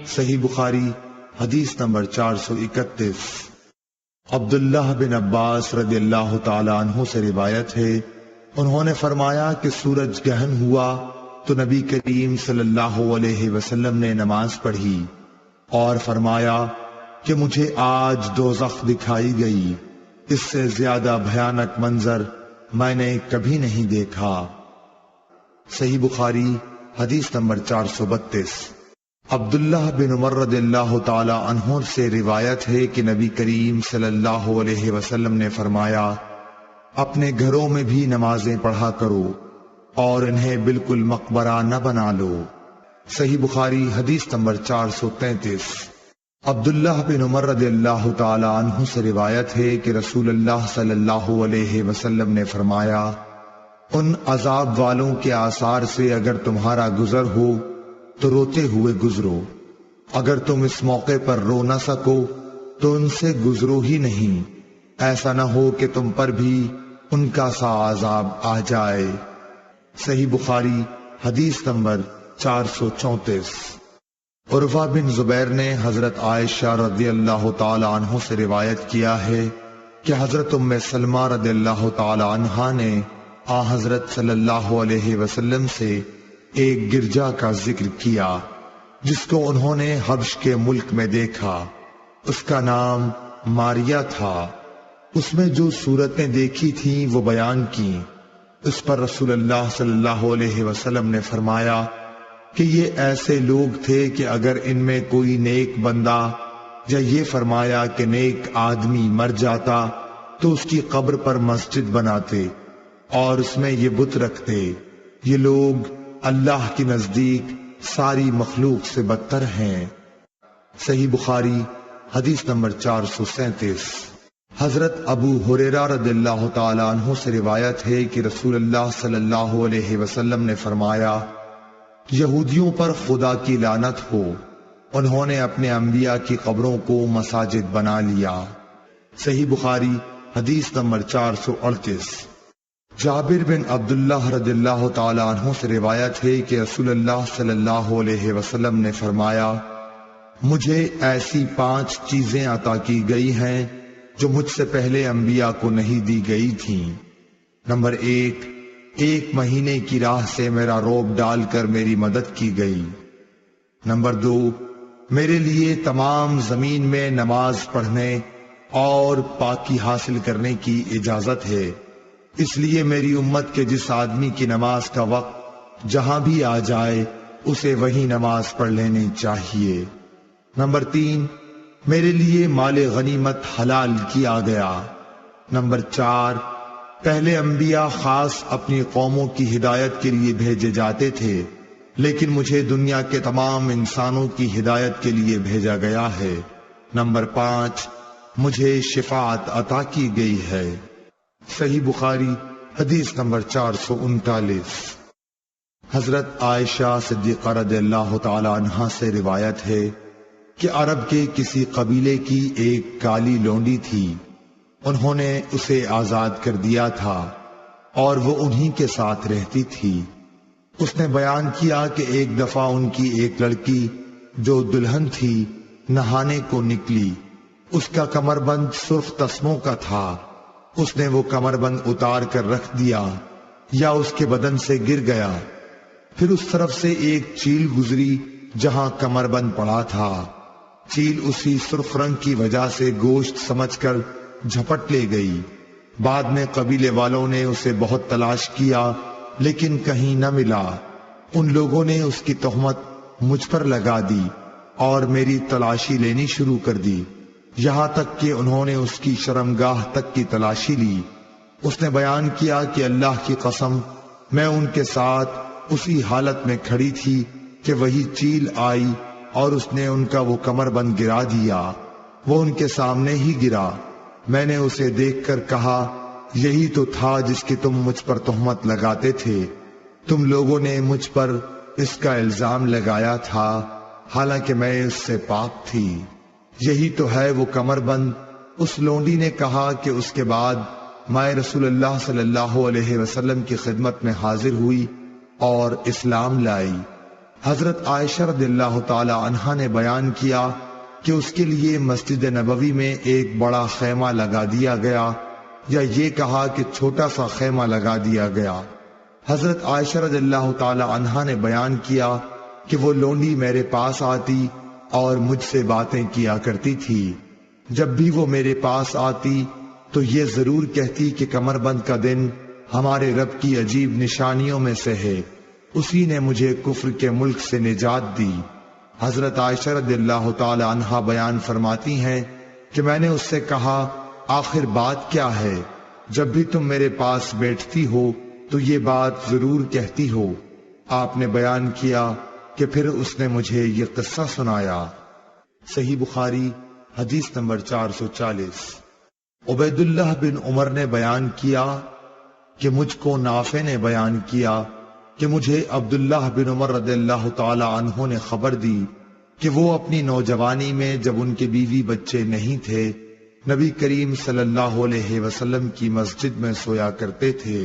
صحیح بخاری حدیث نمبر 431۔ عبداللہ بن عباس رضی اللہ تعالی عنہ سے روایت ہے، انہوں نے فرمایا کہ سورج گہن ہوا تو نبی کریم صلی اللہ علیہ وسلم نے نماز پڑھی اور فرمایا کہ مجھے آج دوزخ دکھائی گئی، اس سے زیادہ بھیانک منظر میں نے کبھی نہیں دیکھا۔ صحیح بخاری حدیث نمبر 432۔ عبداللہ بن عمر رضی اللہ تعالی عنہ سے روایت ہے کہ نبی کریم صلی اللہ علیہ وسلم نے فرمایا، اپنے گھروں میں بھی نمازیں پڑھا کرو اور انہیں بالکل مقبرہ نہ بنا لو۔ صحیح بخاری حدیث نمبر 433۔ عبداللہ بن عمر رضی اللہ تعالی عنہ سے روایت ہے کہ رسول اللہ صلی اللہ علیہ وسلم نے فرمایا، ان عذاب والوں کے آثار سے اگر تمہارا گزر ہو تو روتے ہوئے گزرو، اگر تم اس موقع پر رو نہ سکو تو ان سے گزرو ہی نہیں، ایسا نہ ہو کہ تم پر بھی ان کا سا عذاب آ جائے۔ صحیح بخاری حدیث نمبر 434۔ عروہ بن زبیر نے حضرت عائشہ رضی اللہ تعالی عنہ سے روایت کیا ہے کہ حضرت ام سلمہ رضی اللہ تعالی عنہا نے حضرت صلی اللہ علیہ وسلم سے ایک گرجا کا ذکر کیا جس کو انہوں نے حبش کے ملک میں دیکھا، اس کا نام ماریا تھا، اس میں جو صورتیں دیکھی تھیں وہ بیان کی۔ اس پر رسول اللہ صلی اللہ علیہ وسلم نے فرمایا کہ یہ ایسے لوگ تھے کہ اگر ان میں کوئی نیک بندہ، یا یہ فرمایا کہ نیک آدمی مر جاتا تو اس کی قبر پر مسجد بناتے اور اس میں یہ بت رکھتے، یہ لوگ اللہ کے نزدیک ساری مخلوق سے بدتر ہیں۔ صحیح بخاری حدیث نمبر 437۔ حضرت ابو ہریرہ رضی اللہ تعالی عنہ سے روایت ہے کہ رسول اللہ صلی اللہ علیہ وسلم نے فرمایا، یہودیوں پر خدا کی لعنت ہو، انہوں نے اپنے انبیاء کی قبروں کو مساجد بنا لیا۔ صحیح بخاری حدیث نمبر 438۔ جابر بن عبداللہ رضی اللہ تعالی عنہ سے روایت ہے کہ رسول اللہ صلی اللہ علیہ وسلم نے فرمایا، مجھے ایسی 5 چیزیں عطا کی گئی ہیں جو مجھ سے پہلے انبیاء کو نہیں دی گئی تھیں۔ نمبر 1، 1 مہینے کی راہ سے میرا روب ڈال کر میری مدد کی گئی۔ نمبر 2، میرے لیے تمام زمین میں نماز پڑھنے اور پاکی حاصل کرنے کی اجازت ہے، اس لیے میری امت کے جس آدمی کی نماز کا وقت جہاں بھی آ جائے اسے وہی نماز پڑھ لینی چاہیے۔ نمبر 3، میرے لیے مال غنیمت حلال کیا گیا۔ نمبر 4، پہلے انبیاء خاص اپنی قوموں کی ہدایت کے لیے بھیجے جاتے تھے، لیکن مجھے دنیا کے تمام انسانوں کی ہدایت کے لیے بھیجا گیا ہے۔ نمبر 5، مجھے شفاعت عطا کی گئی ہے۔ صحیح بخاری حدیث نمبر 439۔ حضرت عائشہ صدیقہ رضی اللہ تعالی عنہا سے روایت ہے کہ عرب کے کسی قبیلے کی ایک کالی لونڈی تھی، انہوں نے اسے آزاد کر دیا تھا اور وہ انہی کے ساتھ رہتی تھی۔ اس نے بیان کیا کہ ایک دفعہ ان کی ایک لڑکی جو دلہن تھی نہانے کو نکلی، اس کا کمر بند سرخ تسموں کا تھا، اس نے وہ کمر بند اتار کر رکھ دیا یا اس کے بدن سے گر گیا، پھر اس طرف سے ایک چیل گزری جہاں کمر بند پڑا تھا، چیل اسی سرخ رنگ کی وجہ سے گوشت سمجھ کر جھپٹ لے گئی۔ بعد میں قبیلے والوں نے اسے بہت تلاش کیا لیکن کہیں نہ ملا، ان لوگوں نے اس کی تہمت مجھ پر لگا دی اور میری تلاشی لینی شروع کر دی، یہاں تک کہ انہوں نے اس کی شرمگاہ تک کی تلاشی لی۔ اس نے بیان کیا کہ اللہ کی قسم میں ان کے ساتھ اسی حالت میں کھڑی تھی کہ وہی چیل آئی اور اس نے ان کا وہ کمر بند گرا دیا، وہ ان کے سامنے ہی گرا۔ میں نے اسے دیکھ کر کہا، یہی تو تھا جس کی تم مجھ پر تہمت لگاتے تھے، تم لوگوں نے مجھ پر اس کا الزام لگایا تھا حالانکہ میں اس سے پاک تھی، یہی تو ہے وہ کمر بند۔ اس لونڈی نے کہا کہ اس کے بعد میں رسول اللہ صلی اللہ علیہ وسلم کی خدمت میں حاضر ہوئی اور اسلام لائی حضرت عائشہ رضی اللہ تعالی عنہا نے بیان کیا کہ اس کے لیے مسجد نبوی میں ایک بڑا خیمہ لگا دیا گیا، یا یہ کہا کہ چھوٹا سا خیمہ لگا دیا گیا۔ حضرت عائشہ رضی اللہ تعالی عنہا نے بیان کیا کہ وہ لونڈی میرے پاس آتی اور مجھ سے باتیں کیا کرتی تھی۔ جب بھی وہ میرے پاس آتی تو یہ ضرور کہتی کہ کمر بند کا دن ہمارے رب کی عجیب نشانیوں میں سے ہے، اسی نے مجھے کفر کے ملک سے نجات دی۔ حضرت عائشہ رضی اللہ تعالی عنہا بیان فرماتی ہیں کہ میں نے اس سے کہا آخر بات کیا ہے؟ جب بھی تم میرے پاس بیٹھتی ہو تو یہ بات ضرور کہتی ہو۔ آپ نے بیان کیا کہ پھر اس نے مجھے یہ قصہ سنایا۔ صحیح بخاری حدیث نمبر 440۔ عبید اللہ بن عمر نے بیان کیا کہ مجھ کو نافع نے بیان کیا کہ مجھے عبداللہ بن عمر رضی اللہ تعالی عنہ نے خبر دی کہ وہ اپنی نوجوانی میں جب ان کے بیوی بچے نہیں تھے، نبی کریم صلی اللہ علیہ وسلم کی مسجد میں سویا کرتے تھے۔